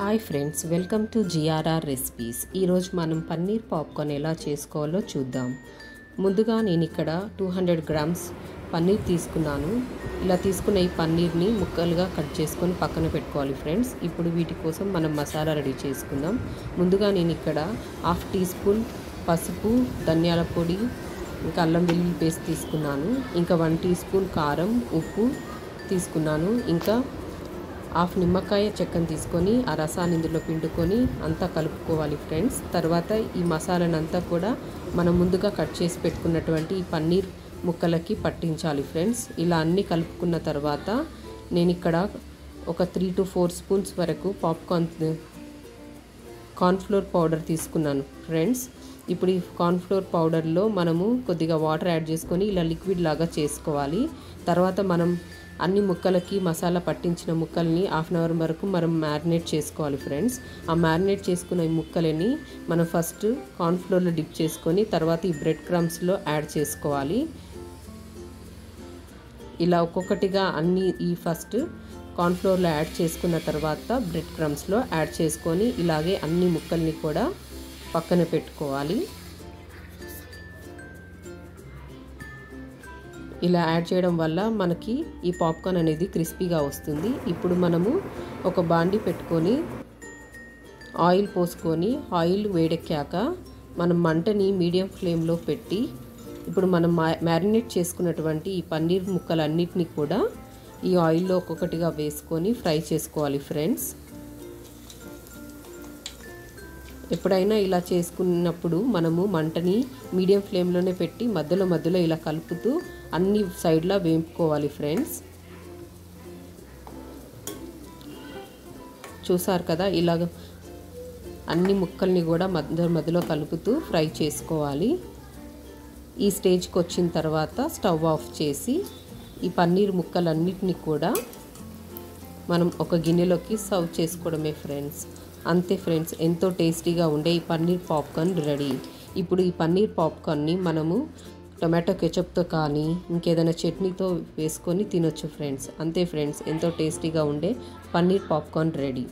Hi friends, welcome to GRR recipes. ఈరోజు మనం paneer popcorn ఎలా చేసుకోవాలో చూద్దాం. ముందుగా నేను ఇక్కడ 200 గ్రామ్స్ పన్నీర్ తీసుకున్నాను. ఇలా తీసుకున్న ఈ పన్నీర్ని ముక్కలుగా కట్ చేసుకొని పక్కన పెట్టుకోవాలి ఫ్రెండ్స్. ఇప్పుడు వీటి కోసం మనం మసాలా రెడీ చేసుకుందాం. ముందుగా నేను ఇక్కడ 1/2 టీ స్పూన్ పసుపు, ధనియాల పొడి, ఇంకా అల్లం వెల్లుల్లి పేస్ట్ తీసుకున్నాను. ఇంకా 1 టీ స్పూన్ కారం, ఉప్పు తీసుకున్నాను. ఇంకా 1/2 నిమ్మకాయ చెక్కను తీసుకొని ఆ రసాన్ని ఇందులో పిండుకొని అంతా కలుపుకోవాలి ఫ్రెండ్స్. తర్వాత ఈ మసాలానంతా కూడా మనం ముందుగా కట్ చేసి పెట్టుకున్నటువంటి ఈ పన్నీర్ ముక్కలకి పట్టించాలి ఫ్రెండ్స్. ఇలా అన్నీ కలుపుకున్న తర్వాత నేను ఇక్కడ ఒక 3 to 4 స్పూన్స్ వరకు కార్న్ఫ్లోర్ పౌడర్ తీసుకున్నాను ఫ్రెండ్స్. ఇప్పుడు ఈ కార్న్ఫ్లోర్ పౌడర్లో మనము కొద్దిగా వాటర్ యాడ్ చేసుకొని ఇలా లిక్విడ్ లాగా చేసుకోవాలి. తర్వాత మనం అన్ని ముక్కలకి మసాలా పట్టించిన ముక్కల్ని 1/2 అవర్ వరకు మనం మ్యారినేట్ చేసుకోవాలి ఫ్రెండ్స్. ఆ మ్యారినేట్ చేసుకున్న ఈ ముక్కలని మనం ఫస్ట్ కార్న్ఫ్లోర్లో డిప్ చేసుకొని తర్వాత ఈ బ్రెడ్ క్రమ్స్లో యాడ్ చేసుకోవాలి. ఇలా ఒక్కొక్కటిగా అన్ని ఈ ఫస్ట్ కార్న్ఫ్లోర్లో యాడ్ చేసుకున్న తర్వాత బ్రెడ్ క్రమ్స్లో యాడ్ చేసుకొని ఇలాగే అన్ని ముక్కల్ని కూడా పక్కన పెట్టుకోవాలి. ఇలా యాడ్ చేయడం వల్ల మనకి ఈ పాప్కార్న్ అనేది క్రిస్పీగా వస్తుంది. ఇప్పుడు మనము ఒక బాండి పెట్టుకొని ఆయిల్ పోసుకొని ఆయిల్ వేడెక్కాక మనం మంటని మీడియం ఫ్లేమ్లో పెట్టి ఇప్పుడు మనం మ్యారినేట్ చేసుకున్నటువంటి ఈ పన్నీర్ ముక్కలన్నిటినీ కూడా ఈ ఆయిల్లో ఒక్కొక్కటిగా వేసుకొని ఫ్రై చేసుకోవాలి ఫ్రెండ్స్. ఎప్పుడైనా ఇలా చేసుకున్నప్పుడు మనము మంటని మీడియం ఫ్లేమ్లోనే పెట్టి మధ్యలో ఇలా కలుపుతూ అన్ని సైడ్లా వేపుకోవాలి ఫ్రెండ్స్. చూసారు కదా, ఇలాగ అన్ని ముక్కల్ని కూడా మధ్యలో కలుపుతూ ఫ్రై చేసుకోవాలి. ఈ స్టేజ్కి వచ్చిన తర్వాత స్టవ్ ఆఫ్ చేసి ఈ పన్నీర్ ముక్కలన్నిటిని కూడా మనం ఒక గిన్నెలోకి సర్వ్ చేసుకోవడమే ఫ్రెండ్స్. అంతే ఫ్రెండ్స్, ఎంతో టేస్టీగా ఉండే ఈ పన్నీర్ పాప్కార్న్ రెడీ. ఇప్పుడు ఈ పన్నీర్ పాప్కార్న్ని మనము టొమాటో కెచప్తో కానీ ఇంకేదైనా చట్నీతో వేసుకొని తినొచ్చు ఫ్రెండ్స్. అంతే ఫ్రెండ్స్, ఎంతో టేస్టీగా ఉండే పన్నీర్ పాప్కార్న్ రెడీ.